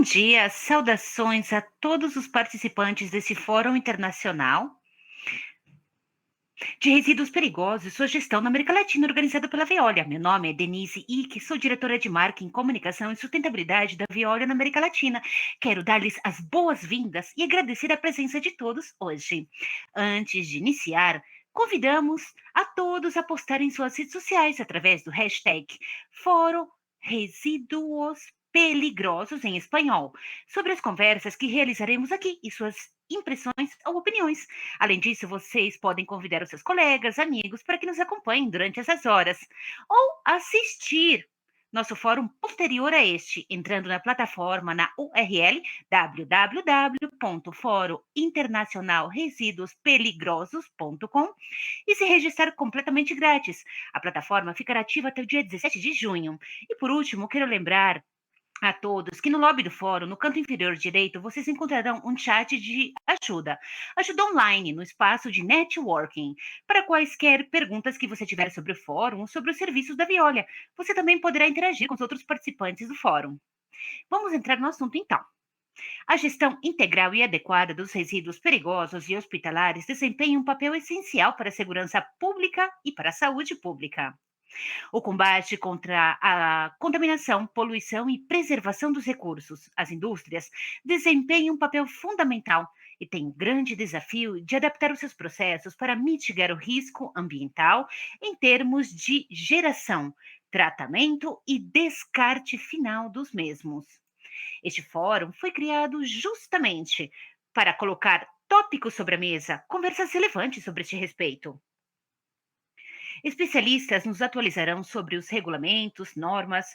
dia, saudações a todos os participantes desse Fórum Internacional de Resíduos Perigosos e Sua Gestão na América Latina, organizado pela Veolia. Meu nome é Denise Ick, sou diretora de Marketing, Comunicação e Sustentabilidade da Veolia na América Latina. Quero dar-lhes as boas-vindas e agradecer a presença de todos hoje. Antes de iniciar, convidamos a todos a postarem suas redes sociais através do hashtag Fórum Resíduos Peligrosos em espanhol, sobre as conversas que realizaremos aqui e suas impressões ou opiniões. Além disso, vocês podem convidar os seus colegas, amigos, para que nos acompanhem durante essas horas, ou assistir nosso fórum posterior a este, entrando na plataforma na URL www.forointernacionalresiduospeligrosos.com e se registrar completamente grátis. A plataforma ficará ativa até o dia 17 de junho. E por último, quero lembrar a todos que no lobby do fórum, no canto inferior direito, vocês encontrarão um chat de ajuda online, no espaço de networking, para quaisquer perguntas que você tiver sobre o fórum ou sobre os serviços da Veolia. Você também poderá interagir com os outros participantes do fórum. Vamos entrar no assunto então. A gestão integral e adequada dos resíduos perigosos e hospitalares desempenha um papel essencial para a segurança pública e para a saúde pública. O combate contra a contaminação, poluição e preservação dos recursos. As indústrias desempenham um papel fundamental e têm o grande desafio de adaptar os seus processos para mitigar o risco ambiental em termos de geração, tratamento e descarte final dos mesmos. Este fórum foi criado justamente para colocar tópicos sobre a mesa, conversas relevantes sobre este respeito. Especialistas nos atualizarão sobre os regulamentos, normas,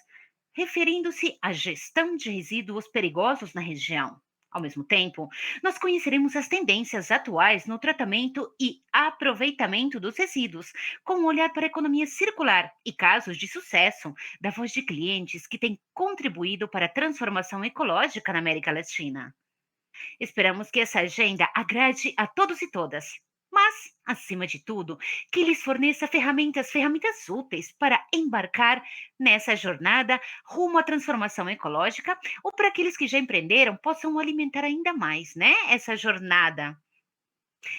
referindo-se à gestão de resíduos perigosos na região. Ao mesmo tempo, nós conheceremos as tendências atuais no tratamento e aproveitamento dos resíduos, com um olhar para a economia circular e casos de sucesso da voz de clientes que têm contribuído para a transformação ecológica na América Latina. Esperamos que essa agenda agrade a todos e todas, mas, acima de tudo, que lhes forneça ferramentas úteis para embarcar nessa jornada rumo à transformação ecológica, ou para aqueles que já empreenderam possam alimentar ainda mais, né, essa jornada.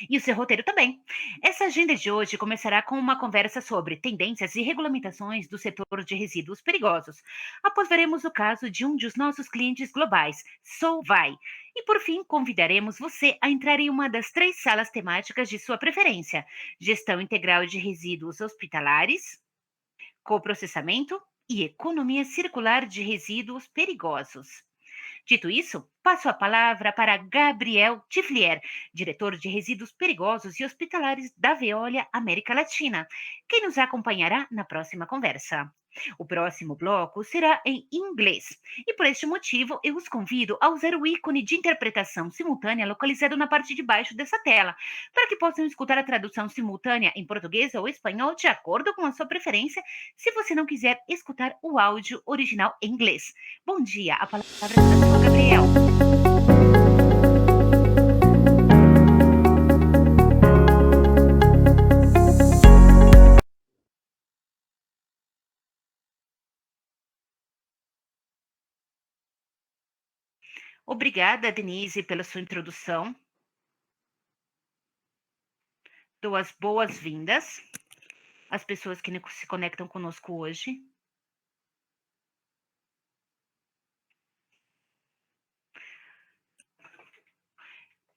E o seu roteiro também. Essa agenda de hoje começará com uma conversa sobre tendências e regulamentações do setor de resíduos perigosos. Após veremos o caso de um dos nossos clientes globais, Solvay. E por fim, convidaremos você a entrar em uma das 3 salas temáticas de sua preferência: gestão integral de resíduos hospitalares, coprocessamento e economia circular de resíduos perigosos. Dito isso, passo a palavra para Gabriel Tiflier, diretor de resíduos perigosos e hospitalares da Veolia América Latina, quem nos acompanhará na próxima conversa. O próximo bloco será em inglês, e por este motivo eu os convido a usar o ícone de interpretação simultânea localizado na parte de baixo dessa tela, para que possam escutar a tradução simultânea em português ou espanhol de acordo com a sua preferência, se você não quiser escutar o áudio original em inglês. Bom dia, a palavra está com o Gabriel. Obrigada, Denise, pela sua introdução. Dou as boas-vindas às pessoas que se conectam conosco hoje.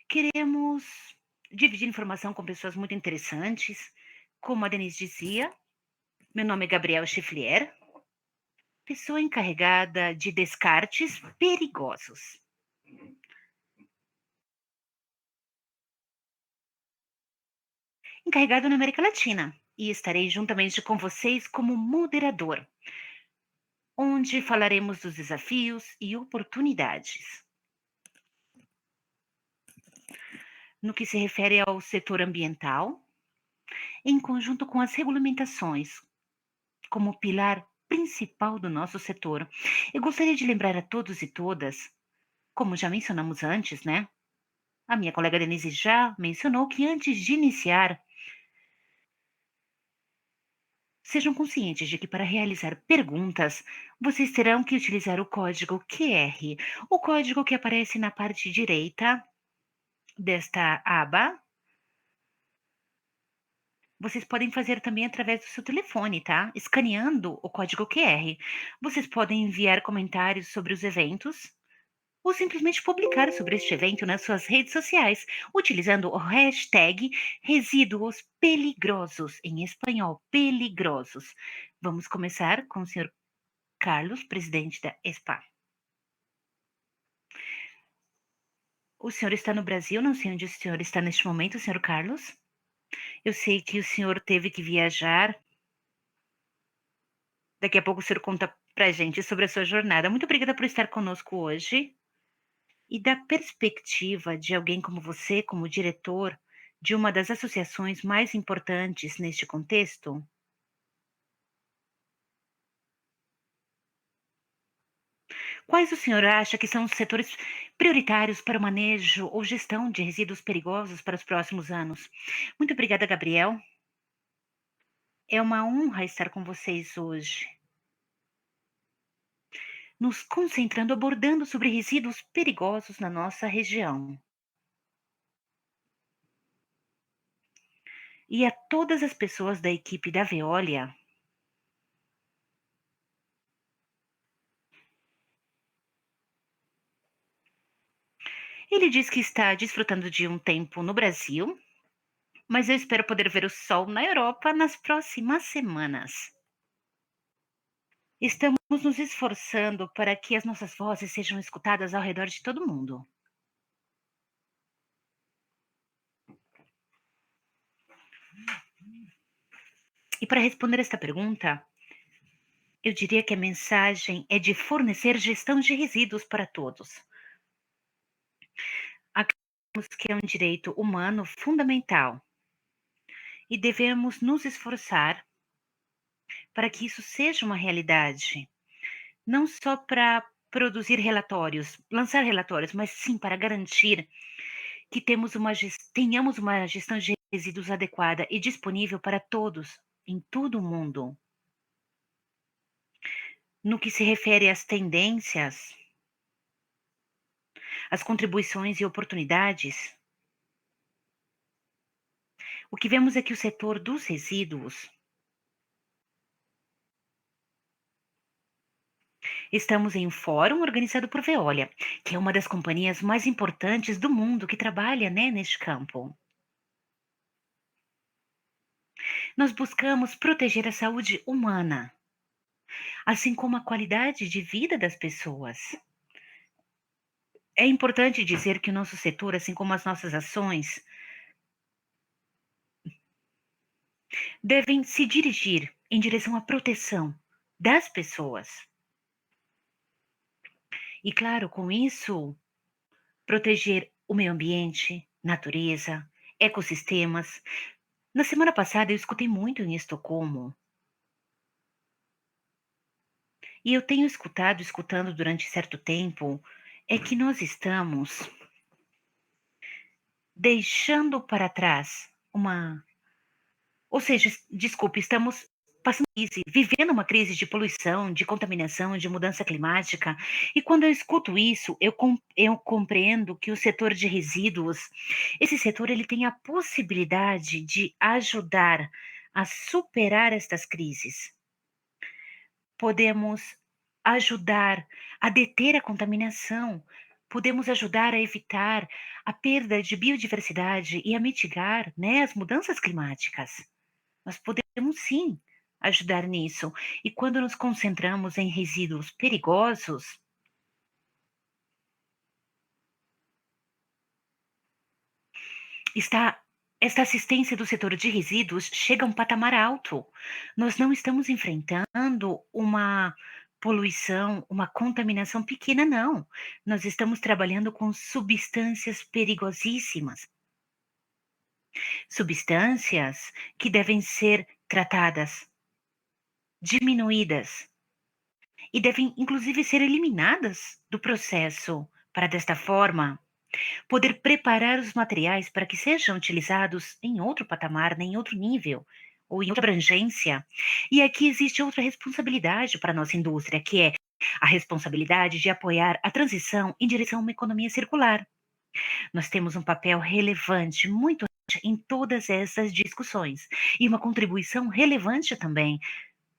Queremos dividir informação com pessoas muito interessantes. Como a Denise dizia, meu nome é Gabriel Schifflier, pessoa encarregada de descartes perigosos. Encarregado na América Latina, e estarei juntamente com vocês como moderador, onde falaremos dos desafios e oportunidades. No que se refere ao setor ambiental, em conjunto com as regulamentações, como pilar principal do nosso setor, eu gostaria de lembrar a todos e todas, como já mencionamos antes, né? A minha colega Denise já mencionou que antes de iniciar Sejam conscientes de que para realizar perguntas, vocês terão que utilizar o código QR, o código que aparece na parte direita desta aba. Vocês podem fazer também através do seu telefone, tá? Escaneando o código QR. Vocês podem enviar comentários sobre os eventos ou simplesmente publicar sobre este evento nas suas redes sociais, utilizando o hashtag resíduos peligrosos, em espanhol, peligrosos. Vamos começar com o senhor Carlos, presidente da ESPA. O senhor está no Brasil, não sei onde o senhor está neste momento, senhor Carlos. Eu sei que o senhor teve que viajar. Daqui a pouco o senhor conta pra gente sobre a sua jornada. Muito obrigada por estar conosco hoje. E da perspectiva de alguém como você, como diretor de uma das associações mais importantes neste contexto, quais o senhor acha que são os setores prioritários para o manejo ou gestão de resíduos perigosos para os próximos anos? Muito obrigada, Gabriel. É uma honra estar com vocês hoje, nos concentrando, abordando sobre resíduos perigosos na nossa região. E a todas as pessoas da equipe da Veolia, ele diz que está desfrutando de um tempo no Brasil, mas eu espero poder ver o sol na Europa nas próximas semanas. Estamos nos esforçando para que as nossas vozes sejam escutadas ao redor de todo mundo. E para responder esta pergunta, eu diria que a mensagem é de fornecer gestão de resíduos para todos. Acreditamos que é um direito humano fundamental e devemos nos esforçar para que isso seja uma realidade, não só para produzir relatórios, lançar relatórios, mas sim para garantir que tenhamos uma gestão de resíduos adequada e disponível para todos, em todo o mundo. No que se refere às tendências, às contribuições e oportunidades, o que vemos é que o setor dos resíduos, estamos em um fórum organizado por Veolia, que é uma das companhias mais importantes do mundo que trabalha, neste campo. Nós buscamos proteger a saúde humana, assim como a qualidade de vida das pessoas. É importante dizer que o nosso setor, assim como as nossas ações, devem se dirigir em direção à proteção das pessoas. E, claro, com isso, proteger o meio ambiente, natureza, ecossistemas. Na semana passada, eu escutei muito em Estocolmo, e eu tenho escutando durante certo tempo, é que nós estamos deixando para trás uma. Ou seja, desculpe, estamos passando crise, vivendo uma crise de poluição, de contaminação, de mudança climática. E quando eu escuto isso, eu compreendo que o setor de resíduos, esse setor ele tem a possibilidade de ajudar a superar estas crises. Podemos ajudar a deter a contaminação, podemos ajudar a evitar a perda de biodiversidade e a mitigar, as mudanças climáticas. Nós podemos sim ajudar nisso. E quando nos concentramos em resíduos perigosos, está esta assistência do setor de resíduos chega a um patamar alto. Nós não estamos enfrentando uma poluição, uma contaminação pequena, não. Nós estamos trabalhando com substâncias perigosíssimas, substâncias que devem ser tratadas, diminuídas, e devem inclusive ser eliminadas do processo, para desta forma poder preparar os materiais para que sejam utilizados em outro patamar, em outro nível, ou em outra abrangência. E aqui existe outra responsabilidade para a nossa indústria, que é a responsabilidade de apoiar a transição em direção a uma economia circular. Nós temos um papel relevante, muito relevante em todas essas discussões, e uma contribuição relevante também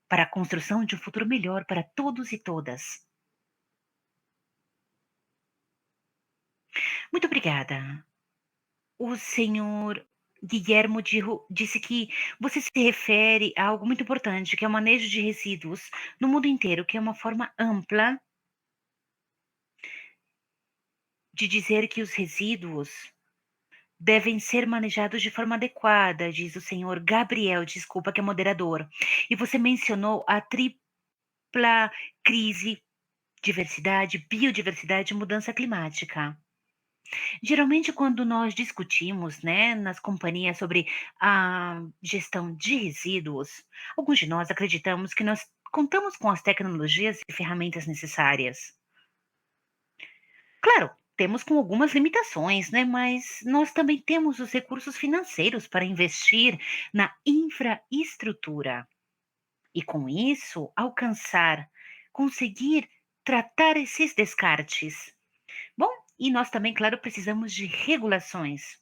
para a construção de um futuro melhor para todos e todas. Muito obrigada. O senhor Guilhermo disse que você se refere a algo muito importante, que é o manejo de resíduos no mundo inteiro, que é uma forma ampla de dizer que os resíduos devem ser manejados de forma adequada, diz o senhor Gabriel, desculpa, que é moderador. E você mencionou a tripla crise: diversidade, biodiversidade e mudança climática. Geralmente, quando nós discutimos, né, nas companhias sobre a gestão de resíduos, alguns de nós acreditamos que nós contamos com as tecnologias e ferramentas necessárias. Claro, temos com algumas limitações, né, mas nós também temos os recursos financeiros para investir na infraestrutura e, com isso, conseguir tratar esses descartes. Bom, e nós também, claro, precisamos de regulações.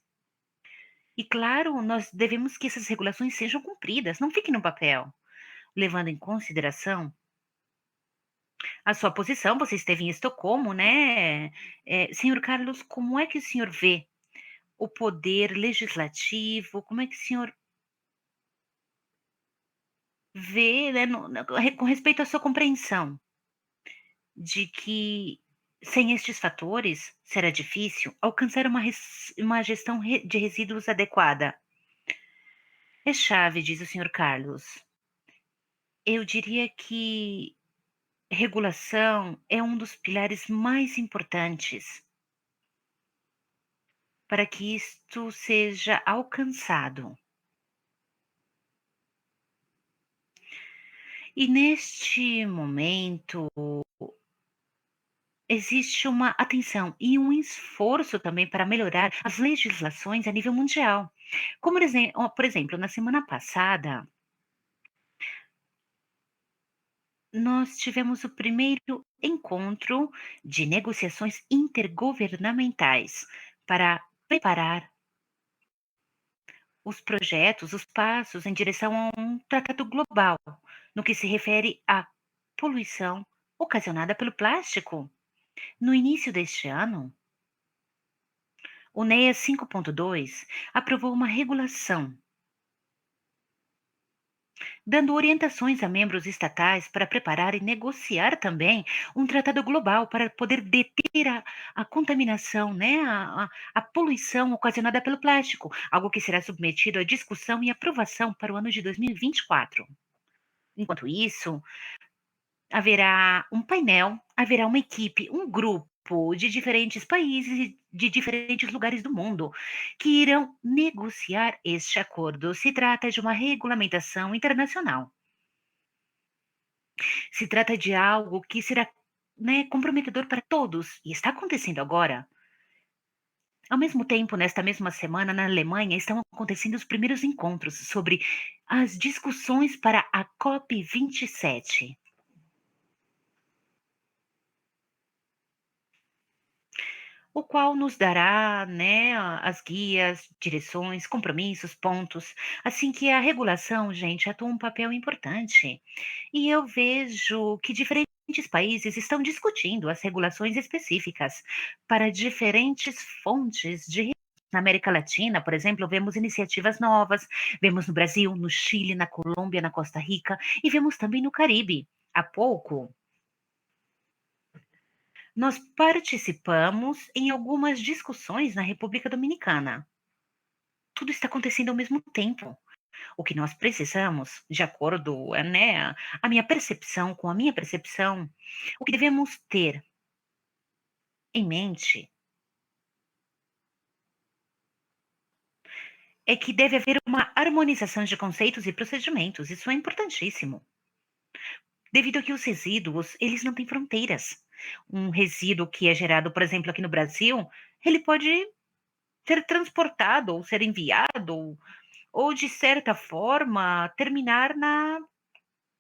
E claro, nós devemos que essas regulações sejam cumpridas, não fiquem no papel. Levando em consideração a sua posição, você esteve em Estocolmo, né? Senhor Carlos, como é que o senhor vê o poder legislativo? Como é que o senhor vê, né, com respeito à sua compreensão de que sem estes fatores será difícil alcançar uma gestão de resíduos adequada? É chave, diz o senhor Carlos. Eu diria que regulação é um dos pilares mais importantes para que isto seja alcançado. E neste momento existe uma atenção e um esforço também para melhorar as legislações a nível mundial. Por exemplo, na semana passada, nós tivemos o primeiro encontro de negociações intergovernamentais para preparar os projetos, os passos em direção a um tratado global, no que se refere à poluição ocasionada pelo plástico. No início deste ano, o NEA 5.2 aprovou uma regulação, dando orientações a membros estatais para preparar e negociar também um tratado global para poder deter a contaminação, né, a poluição ocasionada pelo plástico, algo que será submetido à discussão e aprovação para o ano de 2024. Enquanto isso, haverá uma equipe, um grupo de diferentes países e de diferentes lugares do mundo que irão negociar este acordo. Se trata de uma regulamentação internacional. Se trata de algo que será, né, comprometedor para todos, e está acontecendo agora. Ao mesmo tempo, nesta mesma semana, na Alemanha, estão acontecendo os primeiros encontros sobre as discussões para a COP27. O qual nos dará, né, as guias, direções, compromissos, pontos, assim que a regulação, gente, atua um papel importante. E eu vejo que diferentes países estão discutindo as regulações específicas para diferentes fontes de na América Latina, por exemplo, vemos iniciativas novas, vemos no Brasil, no Chile, na Colômbia, na Costa Rica e vemos também no Caribe. Há pouco, nós participamos em algumas discussões na República Dominicana. Tudo está acontecendo ao mesmo tempo. O que nós precisamos, de acordo, né, a minha percepção, com a minha percepção, o que devemos ter em mente é que deve haver uma harmonização de conceitos e procedimentos. Isso é importantíssimo, devido a que os resíduos, eles não têm fronteiras. Um resíduo que é gerado, por exemplo, aqui no Brasil, ele pode ser transportado ou ser enviado ou, de certa forma, terminar na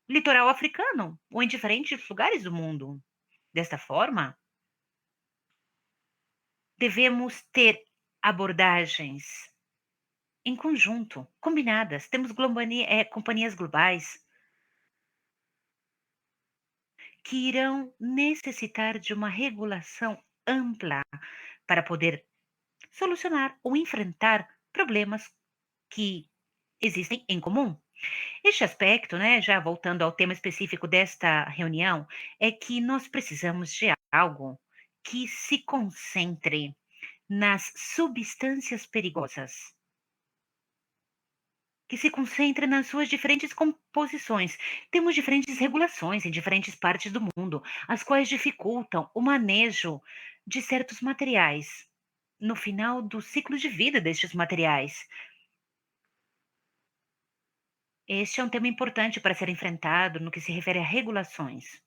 litoral africano ou em diferentes lugares do mundo. Desta forma, devemos ter abordagens em conjunto, combinadas. Temos companhias globais que irão necessitar de uma regulação ampla para poder solucionar ou enfrentar problemas que existem em comum. Este aspecto, né, já voltando ao tema específico desta reunião, é que nós precisamos de algo que se concentre nas substâncias perigosas, que se concentre nas suas diferentes composições. Temos diferentes regulações em diferentes partes do mundo, as quais dificultam o manejo de certos materiais no final do ciclo de vida destes materiais. Este é um tema importante para ser enfrentado no que se refere a regulações.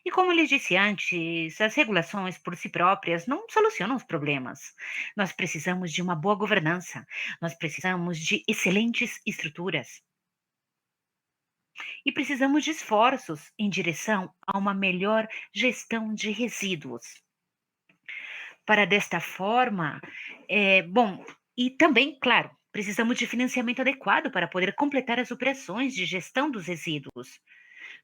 E como eu lhe disse antes, as regulações por si próprias não solucionam os problemas. Nós precisamos de uma boa governança, nós precisamos de excelentes estruturas e precisamos de esforços em direção a uma melhor gestão de resíduos. Para desta forma, bom, e também, claro, precisamos de financiamento adequado para poder completar as operações de gestão dos resíduos.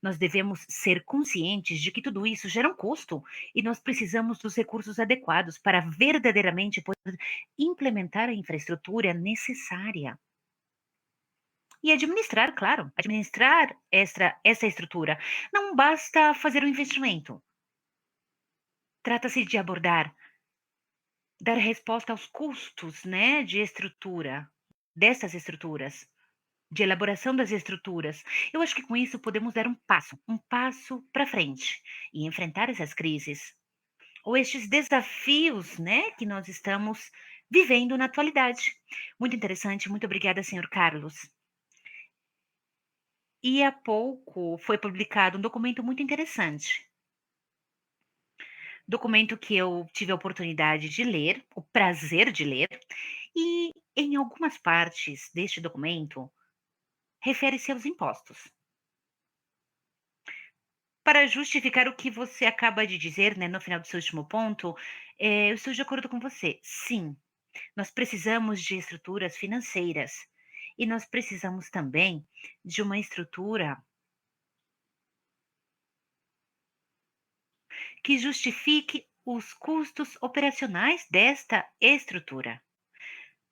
Nós devemos ser conscientes de que tudo isso gera um custo e nós precisamos dos recursos adequados para verdadeiramente poder implementar a infraestrutura necessária. E administrar, claro, administrar essa estrutura. Não basta fazer o investimento. Trata-se de abordar, dar resposta aos custos, né, de estrutura, dessas estruturas, de elaboração das estruturas. Eu acho que com isso podemos dar um passo para frente e enfrentar essas crises ou estes desafios, né, que nós estamos vivendo na atualidade. Muito interessante, muito obrigada, senhor Carlos. E há pouco foi publicado um documento muito interessante. Documento que eu tive a oportunidade de ler, o prazer de ler, e em algumas partes deste documento refere-se aos impostos. Para justificar o que você acaba de dizer, né, no final do seu último ponto, eu estou de acordo com você. Sim, nós precisamos de estruturas financeiras e nós precisamos também de uma estrutura que justifique os custos operacionais desta estrutura.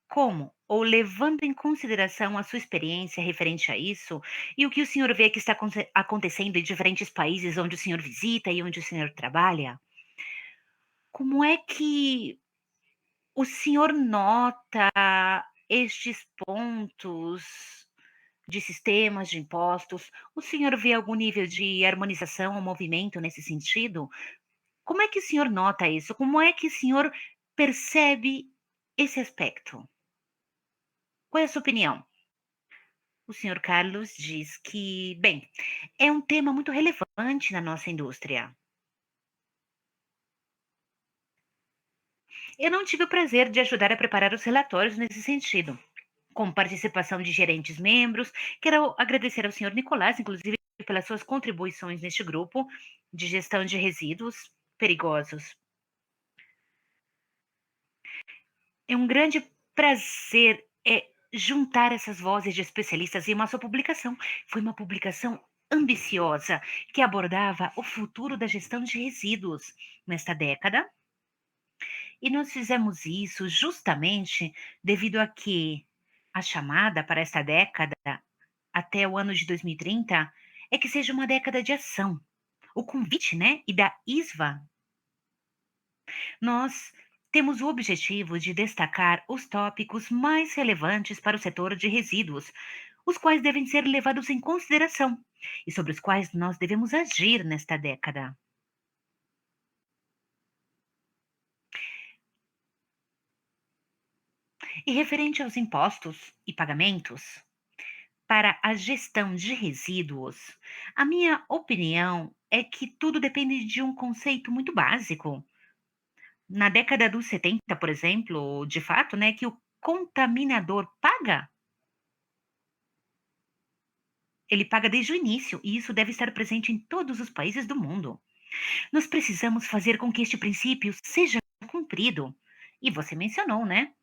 Como? Ou levando em consideração a sua experiência referente a isso e o que o senhor vê que está acontecendo em diferentes países onde o senhor visita e onde o senhor trabalha, como é que o senhor nota estes pontos de sistemas de impostos? O senhor vê algum nível de harmonização ou movimento nesse sentido? Como é que o senhor nota isso? Como é que o senhor percebe esse aspecto? Qual é a sua opinião? O senhor Carlos diz que, bem, é um tema muito relevante na nossa indústria. Eu não tive o prazer de ajudar a preparar os relatórios nesse sentido, com participação de gerentes membros. Quero agradecer ao senhor Nicolás, inclusive, pelas suas contribuições neste grupo de gestão de resíduos perigosos. É um grande prazer juntar essas vozes de especialistas em uma só publicação. Foi uma publicação ambiciosa que abordava o futuro da gestão de resíduos nesta década. E nós fizemos isso justamente devido a que a chamada para esta década, até o ano de 2030, é que seja uma década de ação. O convite, né, e da ISVA, nós temos o objetivo de destacar os tópicos mais relevantes para o setor de resíduos, os quais devem ser levados em consideração e sobre os quais nós devemos agir nesta década. E referente aos impostos e pagamentos, para a gestão de resíduos, a minha opinião é que tudo depende de um conceito muito básico. Na década dos 70, por exemplo, de fato, né, que o contaminador paga. Ele paga desde o início e isso deve estar presente em todos os países do mundo. Nós precisamos fazer com que este princípio seja cumprido. E você mencionou, né?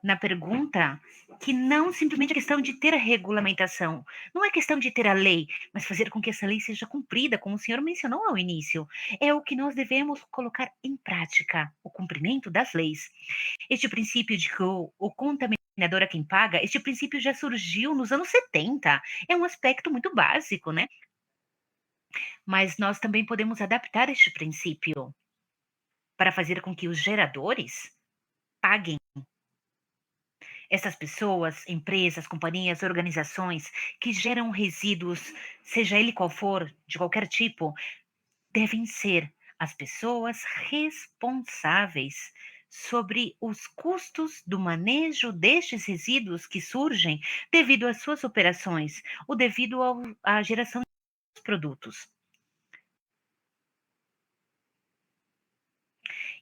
Na pergunta que não simplesmente é questão de ter a regulamentação, não é questão de ter a lei, mas fazer com que essa lei seja cumprida, como o senhor mencionou ao início. É o que nós devemos colocar em prática, o cumprimento das leis. Este princípio de que o contaminador é quem paga, este princípio já surgiu nos anos 70. É um aspecto muito básico, né? Mas nós também podemos adaptar este princípio para fazer com que os geradores paguem. Essas pessoas, empresas, companhias, organizações que geram resíduos, seja ele qual for, de qualquer tipo, devem ser as pessoas responsáveis sobre os custos do manejo destes resíduos que surgem devido às suas operações ou devido à geração dos produtos.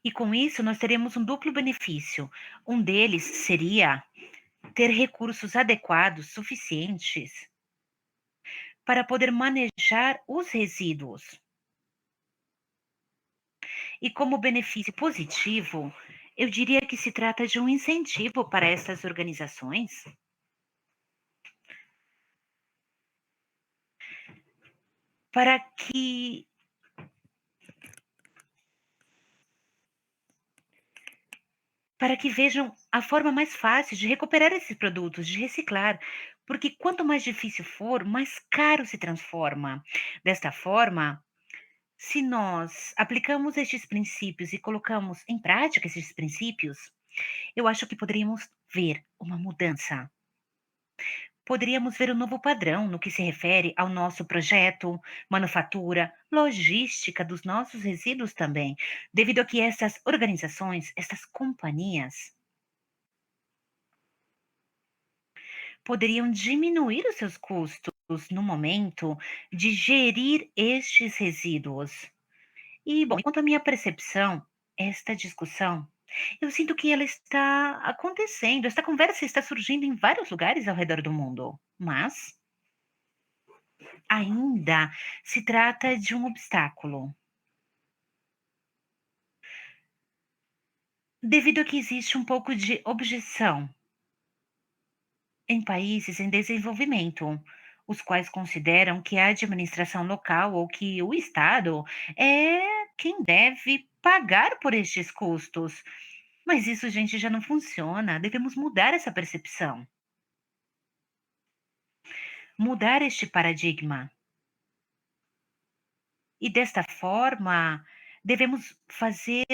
E com isso, nós teremos um duplo benefício. Um deles seria ter recursos adequados, suficientes, para poder manejar os resíduos. E como benefício positivo, eu diria que se trata de um incentivo para essas organizações para que vejam a forma mais fácil de recuperar esses produtos, de reciclar, porque quanto mais difícil for, mais caro se transforma. Desta forma, se nós aplicamos estes princípios e colocamos em prática esses princípios, eu acho que poderíamos ver uma mudança. Poderíamos ver um novo padrão no que se refere ao nosso projeto, manufatura, logística dos nossos resíduos também, devido a que essas organizações, essas companhias, poderiam diminuir os seus custos no momento de gerir estes resíduos. E, bom, quanto à minha percepção, esta discussão, eu sinto que ela está acontecendo, esta conversa está surgindo em vários lugares ao redor do mundo, mas ainda se trata de um obstáculo, devido a que existe um pouco de objeção em países em desenvolvimento, os quais consideram que a administração local ou que o Estado é quem deve pagar por estes custos. Mas isso, gente, já não funciona. Devemos mudar essa percepção, mudar este paradigma. E desta forma, devemos fazer,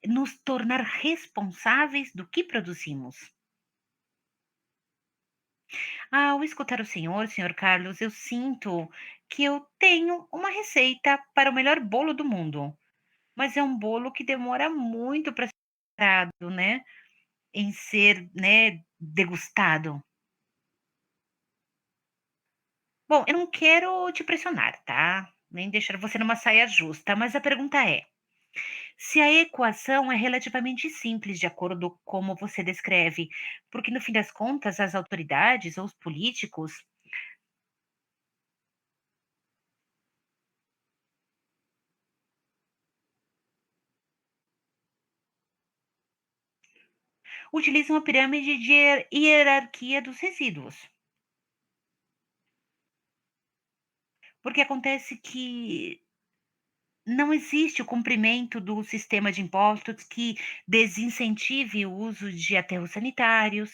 nos tornar responsáveis do que produzimos. Ao escutar o senhor Carlos, eu sinto que eu tenho uma receita para o melhor bolo do mundo, mas é um bolo que demora muito para ser preparado, né, em ser, né, degustado. Bom, eu não quero te pressionar, tá? Nem deixar você numa saia justa, mas a pergunta é: se a equação é relativamente simples, de acordo com como você descreve, porque no fim das contas as autoridades ou os políticos utilizam a pirâmide de hierarquia dos resíduos. Porque acontece que não existe o cumprimento do sistema de impostos que desincentive o uso de aterros sanitários,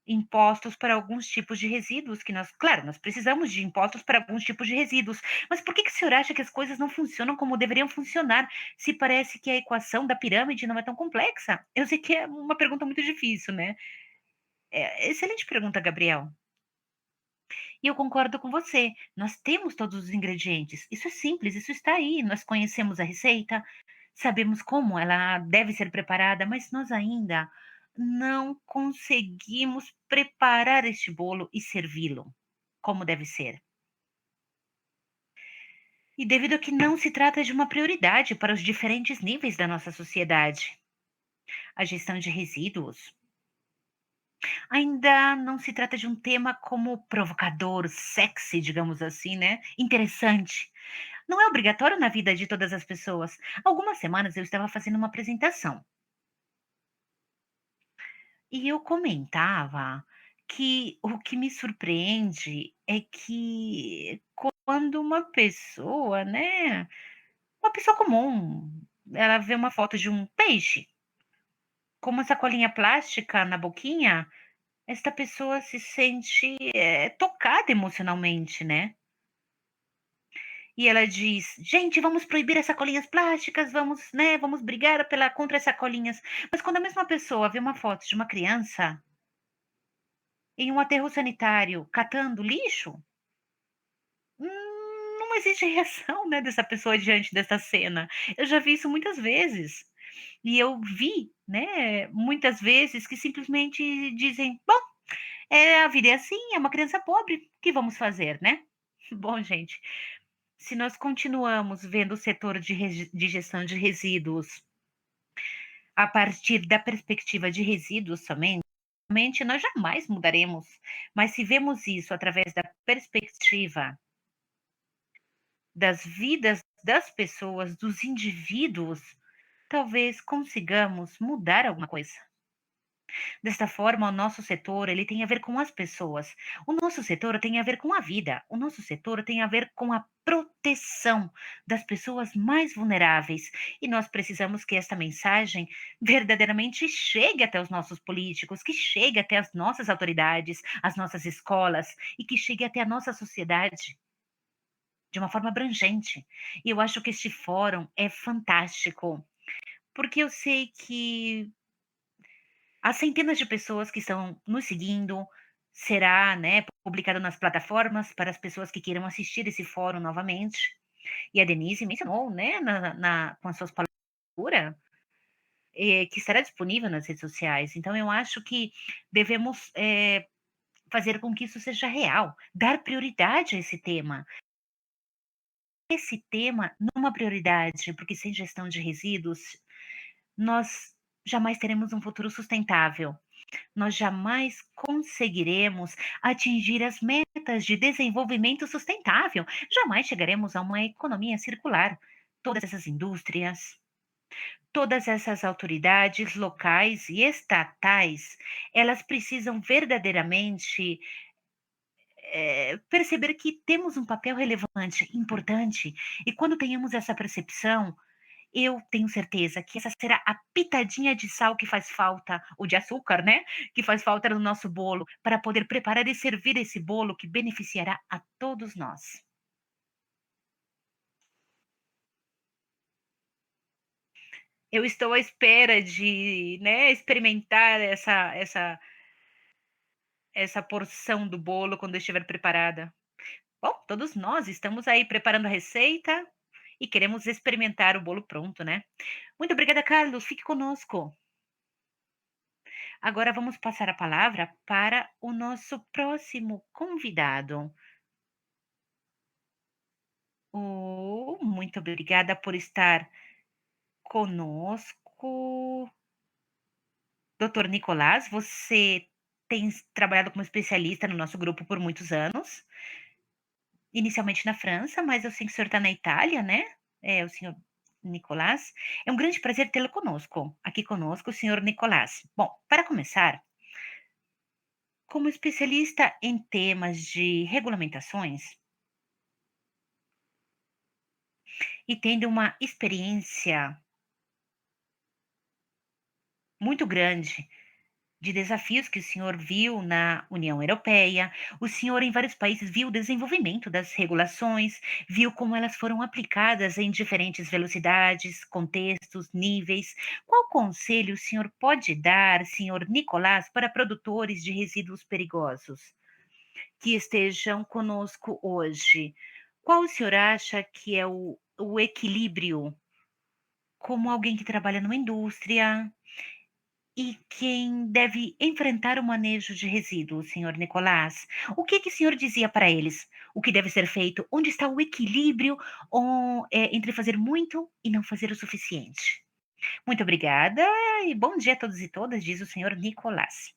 impostos para alguns tipos de resíduos que nós, claro, nós precisamos de impostos para alguns tipos de resíduos, mas por que que o senhor acha que as coisas não funcionam como deveriam funcionar, se parece que a equação da pirâmide não é tão complexa? Eu sei que é uma pergunta muito difícil, né? Excelente pergunta, Gabriel. E eu concordo com você. Nós temos todos os ingredientes. Isso é simples, isso está aí. Nós conhecemos a receita, sabemos como ela deve ser preparada, mas nós ainda não conseguimos preparar este bolo e servi-lo como deve ser. E devido a que não se trata de uma prioridade para os diferentes níveis da nossa sociedade. A gestão de resíduos, Ainda não se trata de um tema como provocador, sexy, digamos assim, né, interessante. Não é obrigatório na vida de todas as pessoas. Algumas semanas eu estava fazendo uma apresentação e eu comentava que o que me surpreende é que quando uma pessoa, né, uma pessoa comum, ela vê uma foto de um peixe com uma sacolinha plástica na boquinha, esta pessoa se sente, tocada emocionalmente, né. E ela diz: "Gente, vamos proibir as sacolinhas plásticas, vamos, né, vamos brigar pela contra as sacolinhas". Mas quando a mesma pessoa vê uma foto de uma criança em um aterro sanitário catando lixo, não existe reação, né, dessa pessoa diante dessa cena. Eu já vi isso muitas vezes. E eu vi, né, muitas vezes que simplesmente dizem: "Bom, a vida é assim, é uma criança pobre, o que vamos fazer, né?". Bom, gente, se nós continuamos vendo o setor de gestão de resíduos a partir da perspectiva de resíduos somente, nós jamais mudaremos. Mas se vemos isso através da perspectiva das vidas das pessoas, dos indivíduos, talvez consigamos mudar alguma coisa. Desta forma, o nosso setor, ele tem a ver com as pessoas. O nosso setor tem a ver com a vida. O nosso setor tem a ver com a proteção das pessoas mais vulneráveis. E nós precisamos que esta mensagem verdadeiramente chegue até os nossos políticos, que chegue até as nossas autoridades, as nossas escolas e que chegue até a nossa sociedade de uma forma abrangente. E eu acho que este fórum é fantástico, porque eu sei que há centenas de pessoas que estão nos seguindo, será, né, publicado nas plataformas para as pessoas que queiram assistir esse fórum novamente. E a Denise mencionou, né, com as suas palavras, que estará disponível nas redes sociais. Então, eu acho que devemos fazer com que isso seja real, dar prioridade a esse tema. Esse tema numa prioridade, porque sem gestão de resíduos, nós jamais teremos um futuro sustentável. Nós jamais conseguiremos atingir as metas de desenvolvimento sustentável. Jamais chegaremos a uma economia circular. Todas essas indústrias, todas essas autoridades locais e estatais, elas precisam verdadeiramente perceber que temos um papel relevante, importante. E quando tenhamos essa percepção, eu tenho certeza que essa será a pitadinha de sal que faz falta, ou de açúcar, né, que faz falta no nosso bolo, para poder preparar e servir esse bolo que beneficiará a todos nós. Eu estou à espera de, né, experimentar essa porção do bolo quando estiver preparada. Bom, todos nós estamos aí preparando a receita e queremos experimentar o bolo pronto, né. Muito obrigada, Carlos, fique conosco. Agora vamos passar a palavra para o nosso próximo convidado. Muito obrigada por estar conosco. Doutor Nicolás, você tem trabalhado como especialista no nosso grupo por muitos anos, inicialmente na França, mas eu sei que o senhor está na Itália, né? É, o senhor Nicolás. É um grande prazer tê-lo conosco, aqui conosco, o senhor Nicolás. Bom, para começar, como especialista em temas de regulamentações, e tendo uma experiência muito grande de desafios que o senhor viu na União Europeia, o senhor em vários países viu o desenvolvimento das regulações, viu como elas foram aplicadas em diferentes velocidades, contextos, níveis. Qual conselho o senhor pode dar, senhor Nicolás, para produtores de resíduos perigosos que estejam conosco hoje? Qual o senhor acha que é o equilíbrio como alguém que trabalha numa indústria e quem deve enfrentar o manejo de resíduos, senhor Nicolás? O que que o senhor dizia para eles? O que deve ser feito? Onde está o equilíbrio entre fazer muito e não fazer o suficiente? Muito obrigada e bom dia a todos e todas, diz o senhor Nicolás.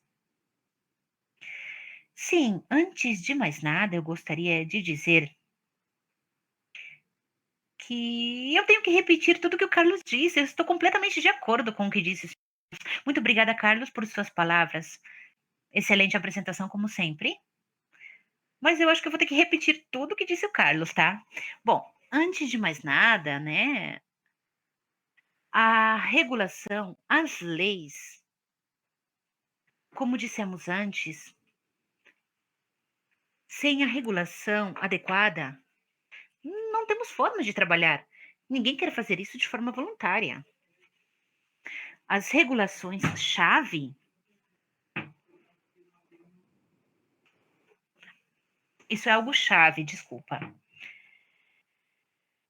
Sim, antes de mais nada, eu gostaria de dizer que eu tenho que repetir tudo que o Carlos disse. Eu estou completamente de acordo com o que disse. Muito obrigada, Carlos, por suas palavras. Excelente apresentação, como sempre. Mas eu acho que eu vou ter que repetir tudo que disse o Carlos, tá? Bom, antes de mais nada, né, a regulação, as leis, como dissemos antes, sem a regulação adequada, não temos forma de trabalhar. Ninguém quer fazer isso de forma voluntária. As regulações-chave, isso é algo chave, desculpa.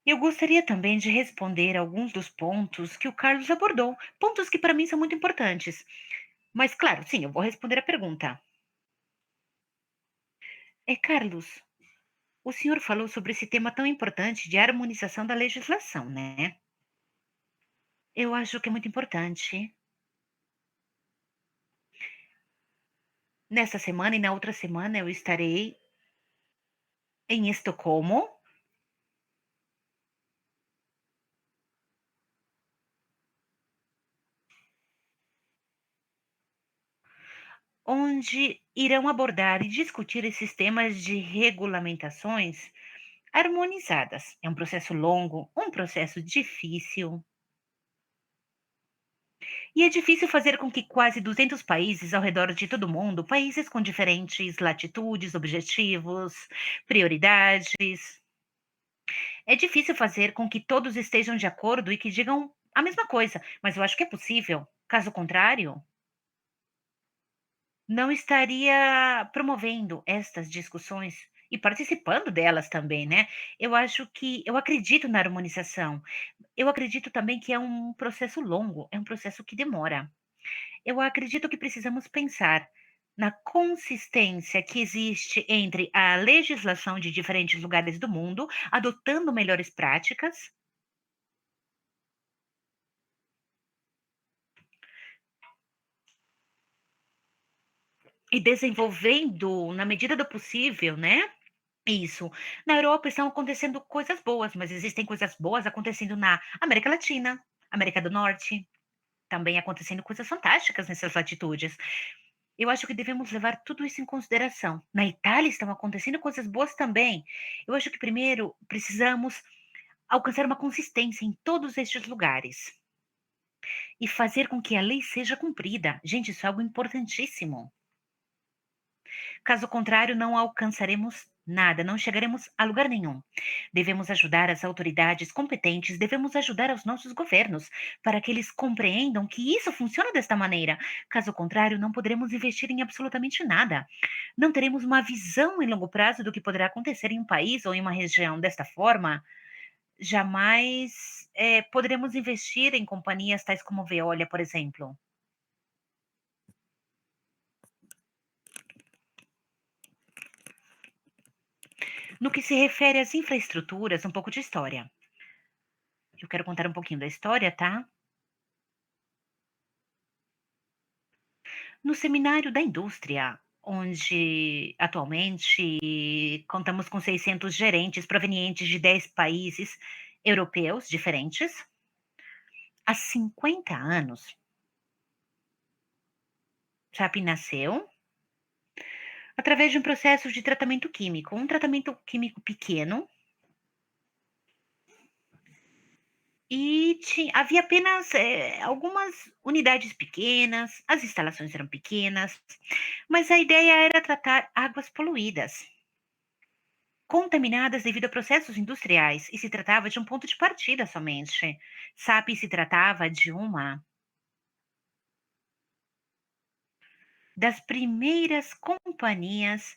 Eu gostaria também de responder alguns dos pontos que o Carlos abordou, pontos que para mim são muito importantes. Mas, claro, sim, eu vou responder a pergunta. Carlos, o senhor falou sobre esse tema tão importante de harmonização da legislação, né? Eu acho que é muito importante. Nessa semana e na outra semana eu estarei em Estocolmo, onde irão abordar e discutir esses temas de regulamentações harmonizadas. É um processo longo, um processo difícil. E é difícil fazer com que quase 200 países ao redor de todo o mundo, países com diferentes latitudes, objetivos, prioridades, é difícil fazer com que todos estejam de acordo e que digam a mesma coisa, mas eu acho que é possível. Caso contrário, não estaria promovendo estas discussões e participando delas também, né? Eu acredito na harmonização. Eu acredito também que é um processo longo, é um processo que demora. Eu acredito que precisamos pensar na consistência que existe entre a legislação de diferentes lugares do mundo, adotando melhores práticas e desenvolvendo, na medida do possível, né? Isso. Na Europa estão acontecendo coisas boas, mas existem coisas boas acontecendo na América Latina, América do Norte, também acontecendo coisas fantásticas nessas latitudes. Eu acho que devemos levar tudo isso em consideração. Na Itália estão acontecendo coisas boas também. Eu acho que primeiro precisamos alcançar uma consistência em todos estes lugares e fazer com que a lei seja cumprida. Gente, isso é algo importantíssimo. Caso contrário, não alcançaremos nada, não chegaremos a lugar nenhum. Devemos ajudar as autoridades competentes, devemos ajudar os nossos governos para que eles compreendam que isso funciona desta maneira. Caso contrário, não poderemos investir em absolutamente nada. Não teremos uma visão em longo prazo do que poderá acontecer em um país ou em uma região desta forma. Jamais poderemos investir em companhias tais como Veolia, por exemplo. No que se refere às infraestruturas, um pouco de história. Eu quero contar um pouquinho da história, tá? No seminário da indústria, onde atualmente contamos com 600 gerentes provenientes de 10 países europeus diferentes, há 50 anos, SAP nasceu através de um processo de tratamento químico, um tratamento químico pequeno, e havia apenas algumas unidades pequenas, as instalações eram pequenas, mas a ideia era tratar águas poluídas, contaminadas devido a processos industriais, e se tratava de um ponto de partida somente. SAP se tratava de uma das primeiras companhias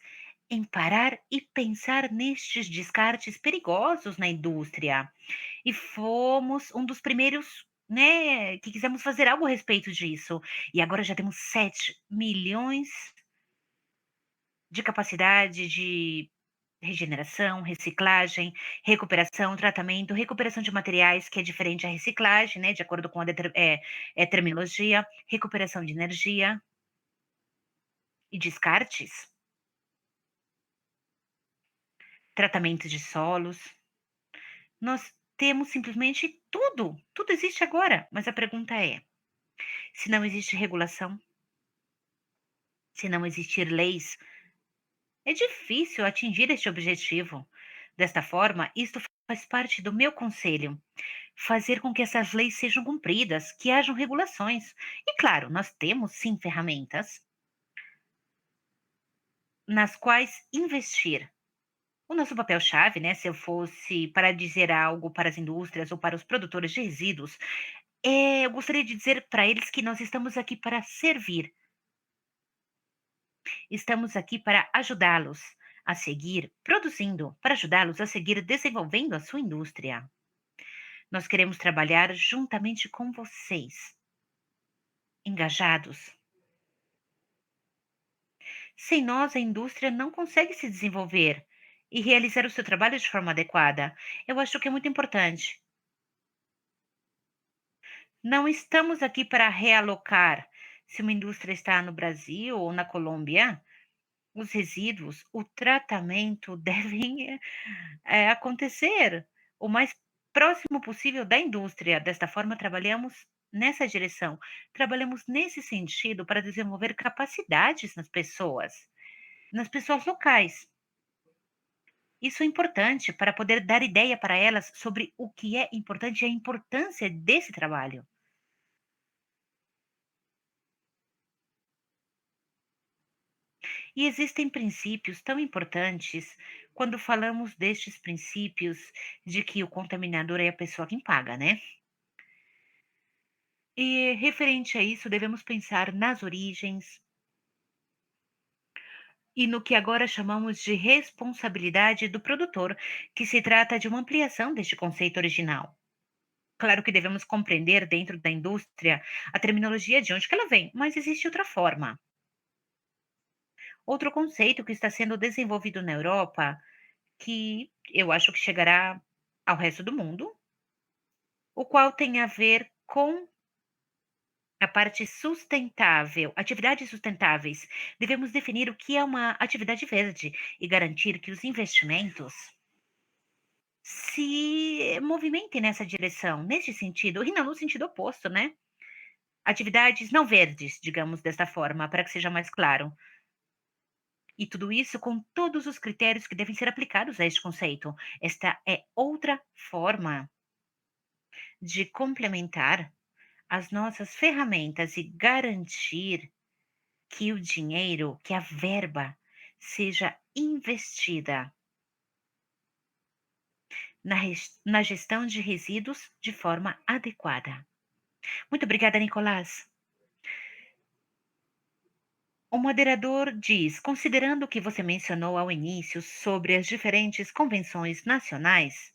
em parar e pensar nestes descartes perigosos na indústria. E fomos um dos primeiros, né, que quisemos fazer algo a respeito disso. E agora já temos 7 milhões de capacidade de regeneração, reciclagem, recuperação, tratamento, recuperação de materiais, que é diferente a reciclagem, né, de acordo com a terminologia, recuperação de energia e descartes. tratamento de solos. Nós temos simplesmente tudo, tudo existe agora, mas a pergunta é: se não existe regulação, se não existir leis, é difícil atingir este objetivo. Desta forma, isto faz parte do meu conselho, fazer com que essas leis sejam cumpridas, que hajam regulações. E claro, nós temos sim ferramentas nas quais investir. O nosso papel-chave, né, se eu fosse para dizer algo para as indústrias ou para os produtores de resíduos, eu gostaria de dizer para eles que nós estamos aqui para servir, estamos aqui para ajudá-los a seguir produzindo, para ajudá-los a seguir desenvolvendo a sua indústria. Nós queremos trabalhar juntamente com vocês, engajados. Sem nós, a indústria não consegue se desenvolver e realizar o seu trabalho de forma adequada. Eu acho que é muito importante. Não estamos aqui para realocar. Se uma indústria está no Brasil ou na Colômbia, os resíduos, o tratamento devem acontecer o mais próximo possível da indústria. Desta forma, trabalhamos nessa direção, trabalhamos nesse sentido para desenvolver capacidades nas pessoas locais. Isso é importante para poder dar ideia para elas sobre o que é importante e a importância desse trabalho. E existem princípios tão importantes quando falamos destes princípios de que o contaminador é a pessoa quem paga, né? E referente a isso, devemos pensar nas origens e no que agora chamamos de responsabilidade do produtor, que se trata de uma ampliação deste conceito original. Claro que devemos compreender dentro da indústria a terminologia de onde que ela vem, mas existe outra forma. Outro conceito que está sendo desenvolvido na Europa, que eu acho que chegará ao resto do mundo, o qual tem a ver com a parte sustentável, atividades sustentáveis. Devemos definir o que é uma atividade verde e garantir que os investimentos se movimentem nessa direção, nesse sentido, e não no sentido oposto, né? Atividades não verdes, digamos desta forma, para que seja mais claro. E tudo isso com todos os critérios que devem ser aplicados a este conceito. Esta é outra forma de complementar as nossas ferramentas e garantir que o dinheiro, que a verba seja investida na gestão de resíduos de forma adequada. Muito obrigada, Nicolás. O moderador diz: considerando o que você mencionou ao início sobre as diferentes convenções nacionais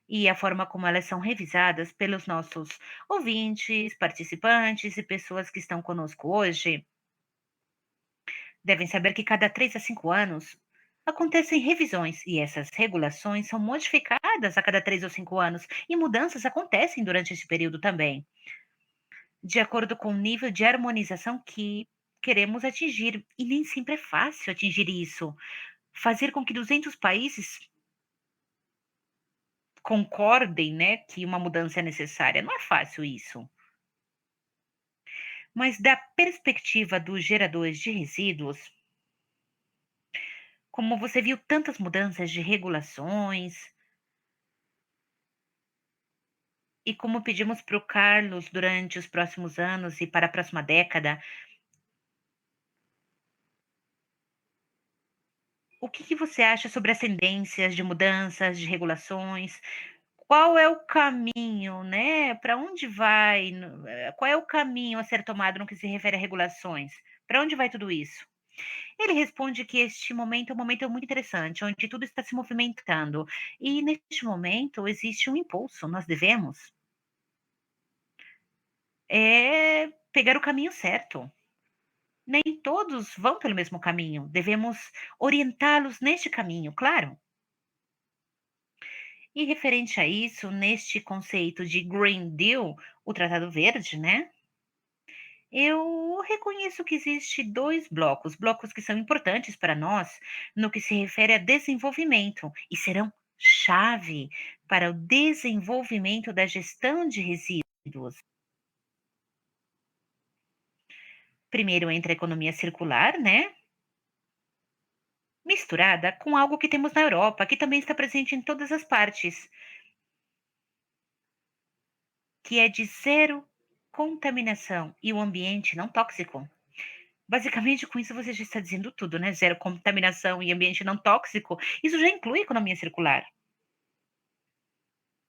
e a forma como elas são revisadas pelos nossos ouvintes, participantes e pessoas que estão conosco hoje, devem saber que cada 3 a 5 anos acontecem revisões e essas regulações são modificadas a cada 3 ou 5 anos e mudanças acontecem durante esse período também, de acordo com o nível de harmonização que queremos atingir. E nem sempre é fácil atingir isso. Fazer com que 200 países concordem, né, que uma mudança é necessária. Não é fácil isso. Mas da perspectiva dos geradores de resíduos, como você viu tantas mudanças de regulações, e como pedimos para o Carlos durante os próximos anos e para a próxima década, o que você acha sobre as tendências de mudanças, de regulações? Qual é o caminho, né? Para onde vai? Qual é o caminho a ser tomado no que se refere a regulações? Para onde vai tudo isso? Ele responde que este momento é um momento muito interessante, onde tudo está se movimentando. E neste momento existe um impulso, nós devemos pegar o caminho certo. Nem todos vão pelo mesmo caminho, devemos orientá-los neste caminho, claro. E referente a isso, neste conceito de Green Deal, o Tratado Verde, né? Eu reconheço que existe 2 blocos, blocos que são importantes para nós no que se refere a desenvolvimento e serão chave para o desenvolvimento da gestão de resíduos. Primeiro entra a economia circular, né, misturada com algo que temos na Europa, que também está presente em todas as partes, que é de zero contaminação e o ambiente não tóxico. Basicamente, com isso você já está dizendo tudo, né? Zero contaminação e ambiente não tóxico. Isso já inclui economia circular.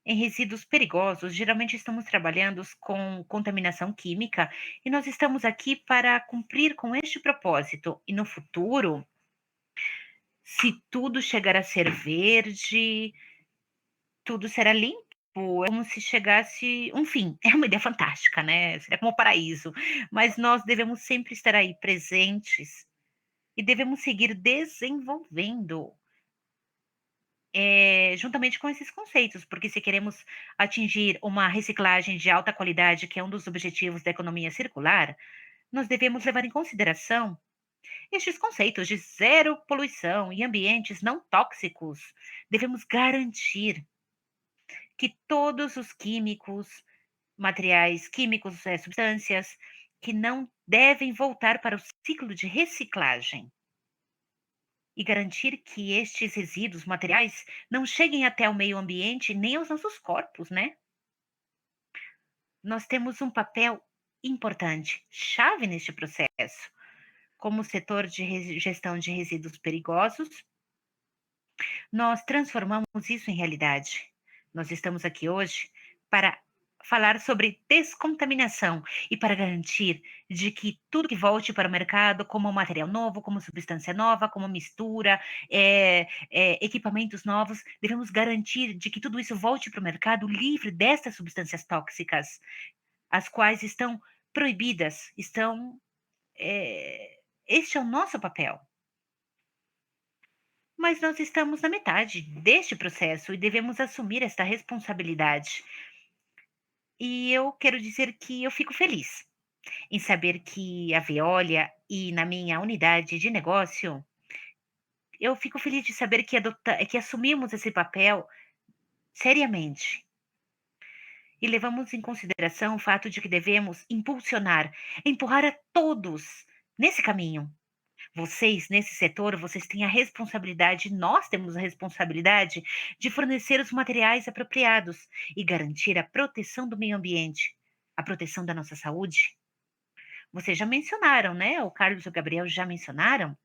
Em resíduos perigosos, geralmente estamos trabalhando com contaminação química e nós estamos aqui para cumprir com este propósito. E no futuro, se tudo chegar a ser verde, tudo será limpo. É como se chegasse um fim. É uma ideia fantástica, né? Seria como o paraíso. Mas nós devemos sempre estar aí presentes e devemos seguir desenvolvendo juntamente com esses conceitos, porque se queremos atingir uma reciclagem de alta qualidade, que é um dos objetivos da economia circular, nós devemos levar em consideração estes conceitos de zero poluição e ambientes não tóxicos. Devemos garantir que todos os químicos, materiais químicos, substâncias, que não devem voltar para o ciclo de reciclagem. E garantir que estes resíduos materiais não cheguem até o meio ambiente nem aos nossos corpos, né? Nós temos um papel importante, chave neste processo, como setor de gestão de resíduos perigosos, nós transformamos isso em realidade. Nós estamos aqui hoje para falar sobre descontaminação e para garantir de que tudo que volte para o mercado como material novo, como substância nova, como mistura, equipamentos novos, devemos garantir de que tudo isso volte para o mercado livre destas substâncias tóxicas, as quais estão proibidas, este é o nosso papel. Mas nós estamos na metade deste processo e devemos assumir esta responsabilidade. E eu quero dizer que eu fico feliz em saber que a Veolia e na minha unidade de negócio, eu fico feliz de saber que assumimos esse papel seriamente e levamos em consideração o fato de que devemos impulsionar, empurrar a todos nesse caminho. Vocês, nesse setor, vocês têm a responsabilidade, nós temos a responsabilidade de fornecer os materiais apropriados e garantir a proteção do meio ambiente, a proteção da nossa saúde. Vocês já mencionaram, né? O Carlos e o Gabriel já mencionaram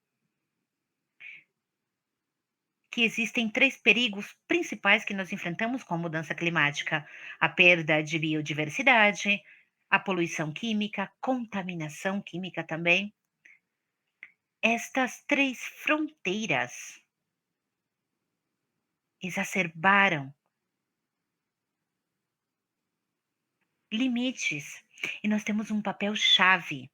que existem 3 perigos principais que nós enfrentamos com a mudança climática: a perda de biodiversidade, a poluição química, contaminação química também. Estas 3 fronteiras exacerbaram limites e nós temos um papel chave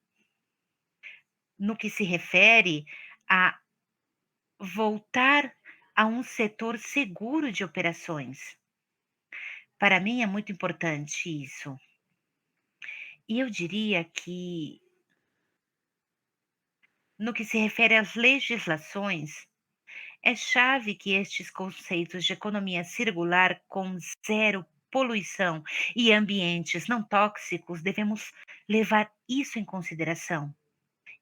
no que se refere a voltar a um setor seguro de operações. Para mim é muito importante isso. E eu diria que, no que se refere às legislações, é chave que estes conceitos de economia circular com zero poluição e ambientes não tóxicos, devemos levar isso em consideração.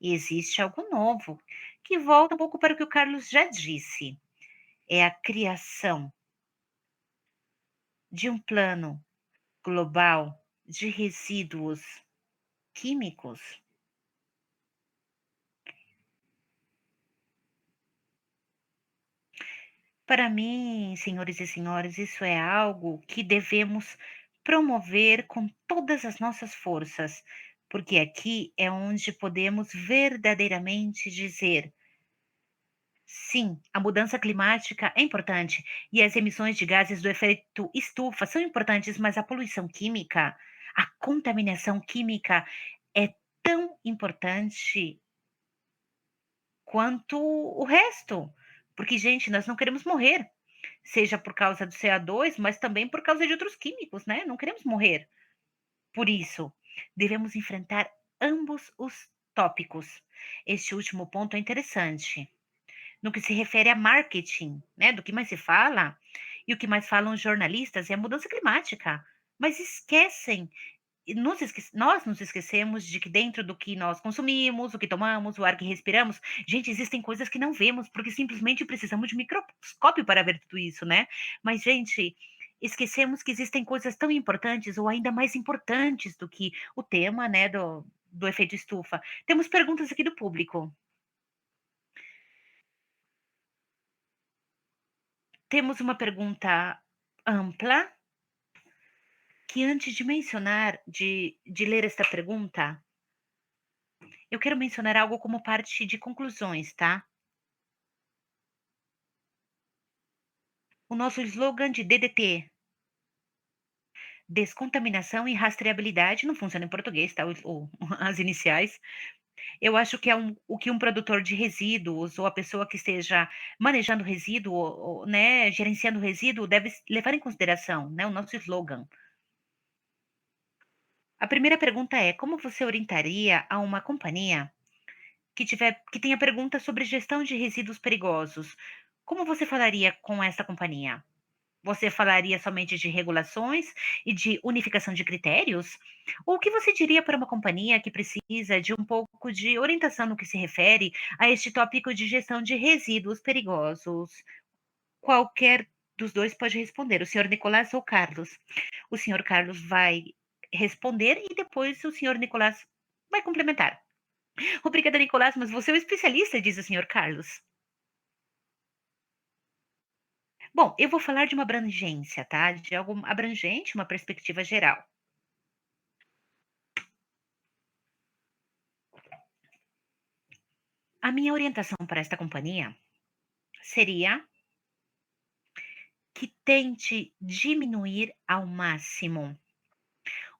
E existe algo novo, que volta um pouco para o que o Carlos já disse, é a criação de um plano global de resíduos químicos. Para mim, senhores e senhoras, isso é algo que devemos promover com todas as nossas forças, porque aqui é onde podemos verdadeiramente dizer: sim, a mudança climática é importante e as emissões de gases do efeito estufa são importantes, mas a poluição química, a contaminação química é tão importante quanto o resto. Porque, gente, nós não queremos morrer, seja por causa do CO2, mas também por causa de outros químicos, né? Não queremos morrer. Por isso, devemos enfrentar ambos os tópicos. Este último ponto é interessante. No que se refere a marketing, né, do que mais se fala, e o que mais falam os jornalistas é a mudança climática, mas esquecem e nós nos esquecemos de que dentro do que nós consumimos, o que tomamos, o ar que respiramos, gente, existem coisas que não vemos, porque simplesmente precisamos de microscópio para ver tudo isso, né. Mas, gente, esquecemos que existem coisas tão importantes ou ainda mais importantes do que o tema, né, do efeito estufa. Temos perguntas aqui do público. Temos uma pergunta ampla, que antes de mencionar de ler esta pergunta, eu quero mencionar algo como parte de conclusões, tá. O nosso slogan de DDT, descontaminação e rastreabilidade, não funciona em português, tá, as iniciais. Eu acho que é o que um produtor de resíduos ou a pessoa que esteja manejando resíduo ou, né, gerenciando resíduo deve levar em consideração, né, o nosso slogan. A primeira pergunta é: como você orientaria a uma companhia que tenha perguntas sobre gestão de resíduos perigosos? Como você falaria com essa companhia? Você falaria somente de regulações e de unificação de critérios? Ou o que você diria para uma companhia que precisa de um pouco de orientação no que se refere a este tópico de gestão de resíduos perigosos? Qualquer dos dois pode responder, o senhor Nicolás ou Carlos. O senhor Carlos vai responder e depois o senhor Nicolás vai complementar. Obrigada, Nicolás, mas você é o especialista, diz o senhor Carlos. Bom, eu vou falar de uma abrangência, tá? De algo abrangente, uma perspectiva geral. A minha orientação para esta companhia seria que tente diminuir ao máximo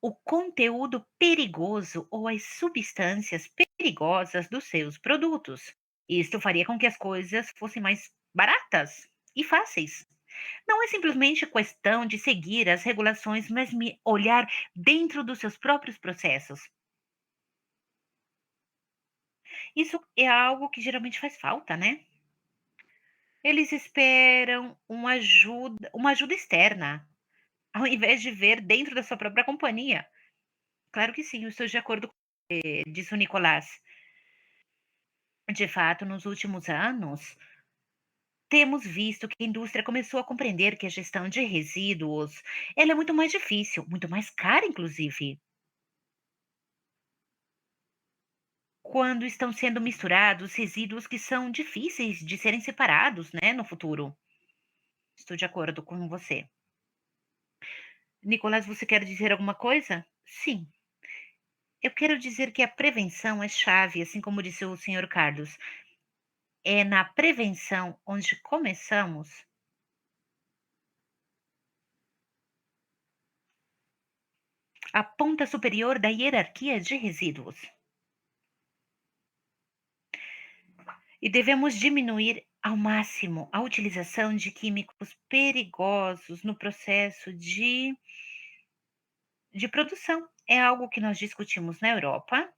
o conteúdo perigoso ou as substâncias perigosas dos seus produtos. Isto faria com que as coisas fossem mais baratas e fáceis. Não é simplesmente questão de seguir as regulações, mas me olhar dentro dos seus próprios processos. Isso é algo que geralmente faz falta, né? Eles esperam uma ajuda externa, ao invés de ver dentro da sua própria companhia. Claro que sim, eu estou de acordo com você, disse o Nicolás. De fato, nos últimos anos, temos visto que a indústria começou a compreender que a gestão de resíduos, ela é muito mais difícil, muito mais cara, inclusive, quando estão sendo misturados resíduos que são difíceis de serem separados, né, no futuro. Estou de acordo com você. Nicolás, você quer dizer alguma coisa? Sim. Eu quero dizer que a prevenção é chave, assim como disse o senhor Carlos. É na prevenção onde começamos a ponta superior da hierarquia de resíduos. E devemos diminuir ao máximo a utilização de químicos perigosos no processo de produção. É algo que nós discutimos na Europa.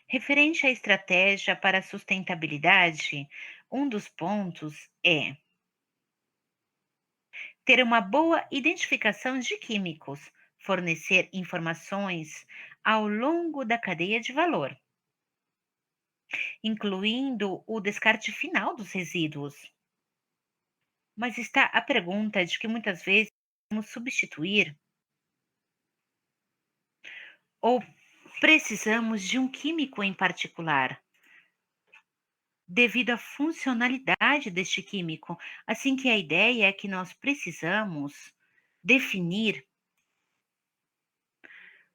Referente à estratégia para a sustentabilidade, um dos pontos é ter uma boa identificação de químicos, fornecer informações ao longo da cadeia de valor, incluindo o descarte final dos resíduos. Mas está a pergunta de que muitas vezes vamos substituir ou precisamos de um químico em particular, devido à funcionalidade deste químico. Assim que a ideia é que nós precisamos definir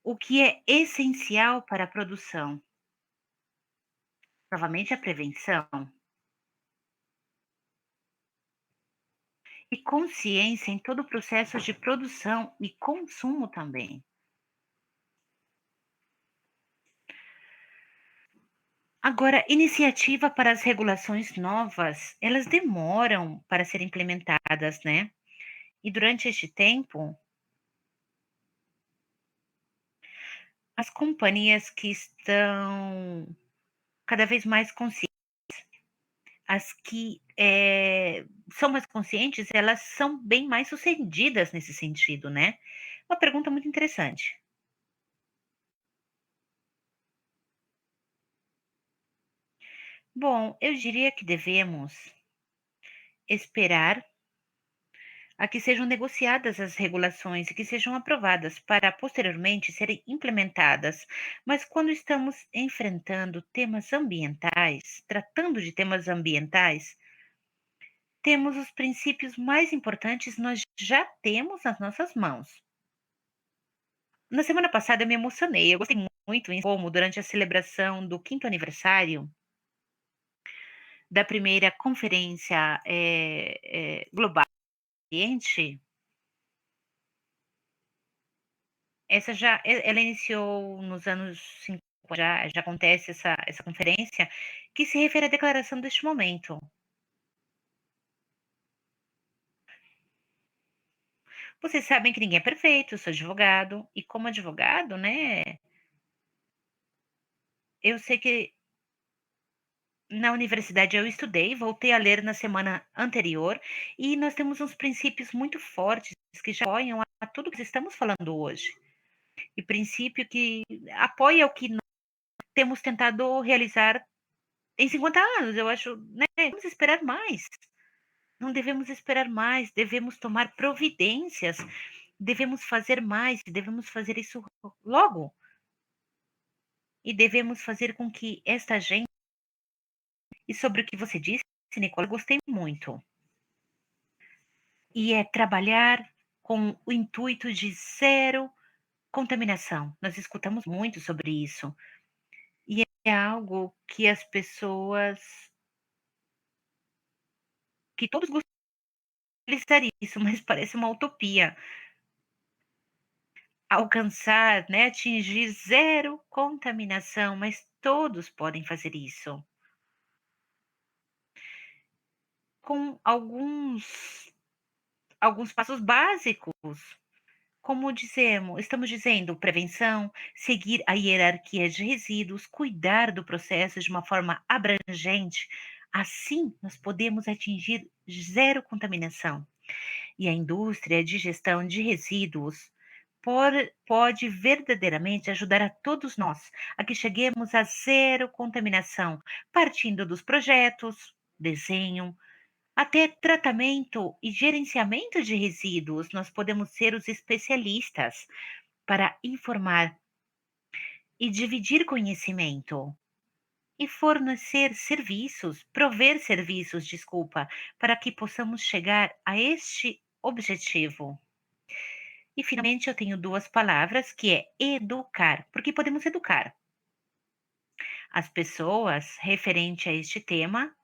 o que é essencial para a produção. Novamente, a prevenção e consciência em todo o processo de produção e consumo também. Agora, iniciativa para as regulações novas, elas demoram para serem implementadas, né? E durante este tempo, as companhias que estão cada vez mais conscientes, as que são mais conscientes, elas são bem mais sucedidas nesse sentido, né? Uma pergunta muito interessante. Bom, eu diria que devemos esperar a que sejam negociadas as regulações e que sejam aprovadas para posteriormente serem implementadas. Mas quando estamos enfrentando temas ambientais, tratando de temas ambientais, temos os princípios mais importantes, nós já temos nas nossas mãos. Na semana passada eu me emocionei, eu gostei muito em como durante a celebração do quinto aniversário da primeira conferência global do ambiente. Ela iniciou nos anos 50, já acontece essa conferência, que se refere à declaração deste momento. Vocês sabem que ninguém é perfeito, eu sou advogado, e como advogado, né, eu sei que na universidade eu estudei, voltei a ler na semana anterior, e nós temos uns princípios muito fortes que já apoiam a tudo que estamos falando hoje. E princípio que apoia o que nós temos tentado realizar em 50 anos, eu acho, né, vamos esperar mais. Não devemos esperar mais, devemos tomar providências, devemos fazer mais, devemos fazer isso logo. E devemos fazer com que esta gente. E sobre o que você disse, Nicola, eu gostei muito. E é trabalhar com o intuito de zero contaminação. Nós escutamos muito sobre isso. E é algo que as pessoas, que todos gostariam disso, mas parece uma utopia. Alcançar, né, atingir zero contaminação, mas todos podem fazer isso. Com alguns passos básicos, como estamos dizendo, prevenção, seguir a hierarquia de resíduos, cuidar do processo de uma forma abrangente. Assim, nós podemos atingir zero contaminação. E a indústria de gestão de resíduos pode verdadeiramente ajudar a todos nós a que cheguemos a zero contaminação, partindo dos projetos, desenho, até tratamento e gerenciamento de resíduos. Nós podemos ser os especialistas para informar e dividir conhecimento e fornecer serviços, prover serviços, desculpa, para que possamos chegar a este objetivo. E finalmente eu tenho duas palavras que é educar, porque podemos educar as pessoas referente a este tema.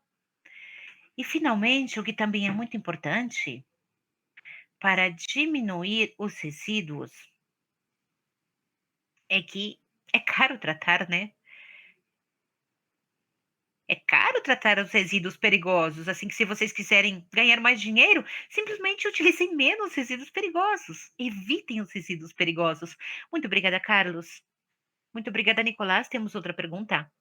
E finalmente, o que também é muito importante para diminuir os resíduos é que é caro tratar, né? É caro tratar os resíduos perigosos, assim que se vocês quiserem ganhar mais dinheiro, simplesmente utilizem menos resíduos perigosos. Evitem os resíduos perigosos. Muito obrigada, Carlos. Muito obrigada, Nicolás. Temos outra pergunta?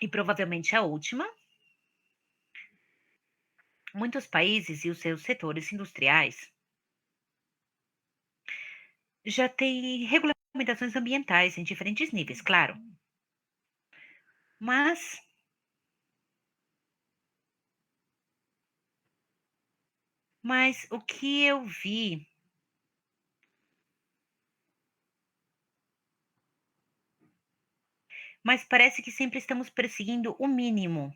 E provavelmente a última. Muitos países e os seus setores industriais já têm regulamentações ambientais em diferentes níveis, claro. Mas, mas o que eu vi, mas parece que sempre estamos perseguindo o mínimo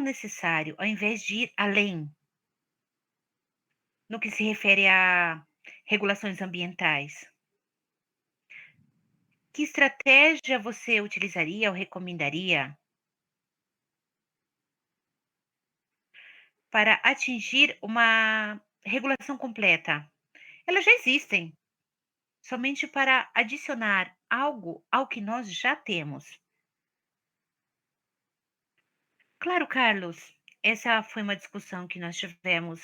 necessário, ao invés de ir além, no que se refere a regulações ambientais. Que estratégia você utilizaria ou recomendaria para atingir uma regulação completa? Elas já existem, somente para adicionar algo ao que nós já temos? Claro, Carlos, essa foi uma discussão que nós tivemos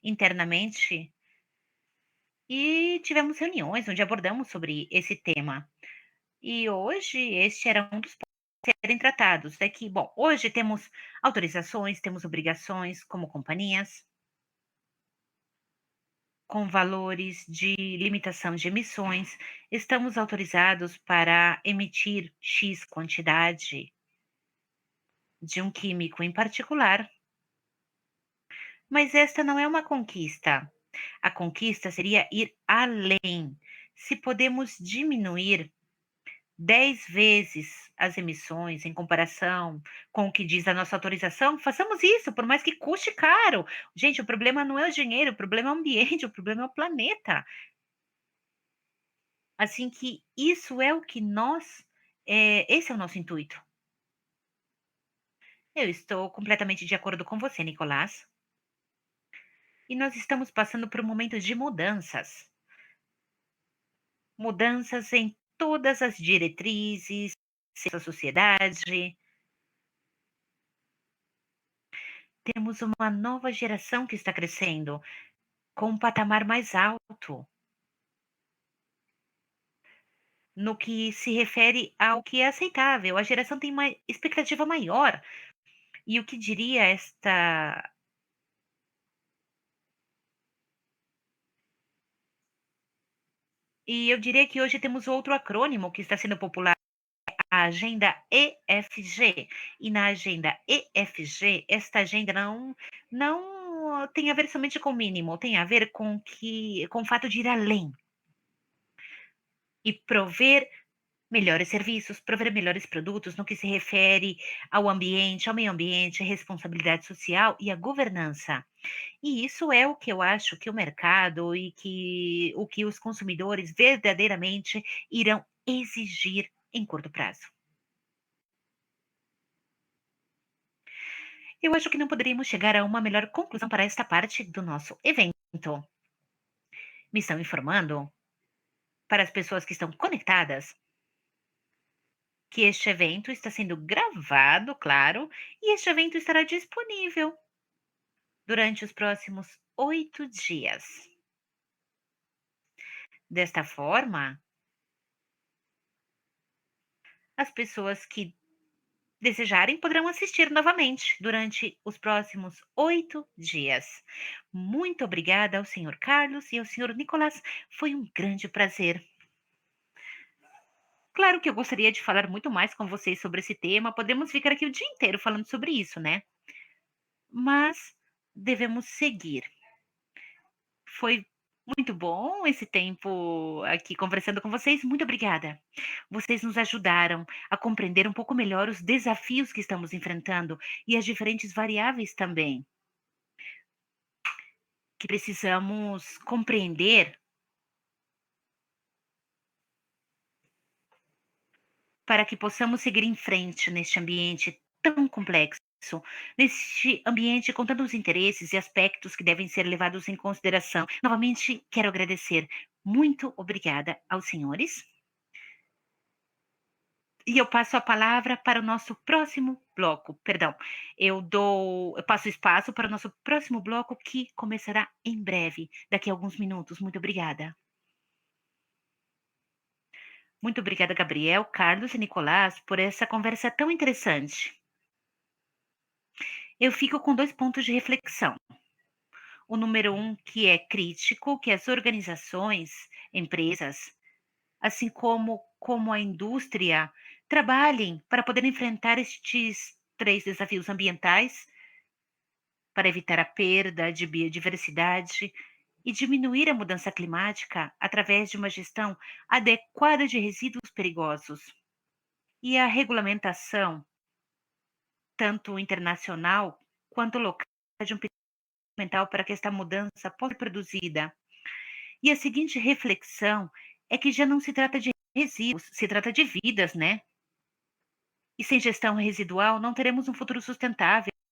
internamente e tivemos reuniões onde abordamos sobre esse tema. E hoje este era um dos pontos a serem tratados. É que, bom, hoje temos autorizações, temos obrigações como companhias, com valores de limitação de emissões, estamos autorizados para emitir X quantidade de um químico em particular, mas esta não é uma conquista. A conquista seria ir além. Se podemos diminuir 10 vezes as emissões em comparação com o que diz a nossa autorização, façamos isso, por mais que custe caro. Gente, o problema não é o dinheiro, o problema é o ambiente, o problema é o planeta. Assim que isso é o que nós, esse é o nosso intuito. Eu estou completamente de acordo com você, Nicolás. E nós estamos passando por um momento de mudanças. Mudanças em todas as diretrizes da sociedade. Temos uma nova geração que está crescendo com um patamar mais alto no que se refere ao que é aceitável. A geração tem uma expectativa maior. E o que diria esta. E eu diria que hoje temos outro acrônimo que está sendo popular, a agenda EFG. E na agenda EFG, esta agenda não tem a ver somente com o mínimo, tem a ver com o fato de ir além e prover melhores serviços, prover melhores produtos no que se refere ao ambiente, ao meio ambiente, à responsabilidade social e à governança. E isso é o que eu acho que o mercado e que o que os consumidores verdadeiramente irão exigir em curto prazo. Eu acho que não poderíamos chegar a uma melhor conclusão para esta parte do nosso evento. Me estão informando, para as pessoas que estão conectadas, que este evento está sendo gravado, claro, e este evento estará disponível durante os próximos 8 dias. Desta forma, as pessoas que desejarem poderão assistir novamente durante os próximos 8 dias. Muito obrigada ao senhor Carlos e ao senhor Nicolás. Foi um grande prazer. Claro que eu gostaria de falar muito mais com vocês sobre esse tema. Podemos ficar aqui o dia inteiro falando sobre isso, né? Mas devemos seguir. Foi muito bom esse tempo aqui conversando com vocês. Muito obrigada. Vocês nos ajudaram a compreender um pouco melhor os desafios que estamos enfrentando e as diferentes variáveis também que precisamos compreender para que possamos seguir em frente neste ambiente tão complexo, neste ambiente com tantos interesses e aspectos que devem ser levados em consideração. Novamente, quero agradecer. Muito obrigada aos senhores. E eu passo a palavra para o nosso próximo bloco. Perdão, eu passo espaço para o nosso próximo bloco que começará em breve, daqui a alguns minutos. Muito obrigada. Muito obrigada, Gabriel, Carlos e Nicolás, por essa conversa tão interessante. Eu fico com 2 pontos de reflexão. O número um, que é crítico, que as organizações, empresas, assim como a indústria, trabalhem para poder enfrentar estes 3 desafios ambientais, para evitar a perda de biodiversidade e diminuir a mudança climática através de uma gestão adequada de resíduos perigosos. E a regulamentação, tanto internacional quanto local, de um fundamental para que esta mudança possa ser produzida. E a seguinte reflexão é que já não se trata de resíduos, se trata de vidas, né? E sem gestão residual não teremos um futuro sustentável.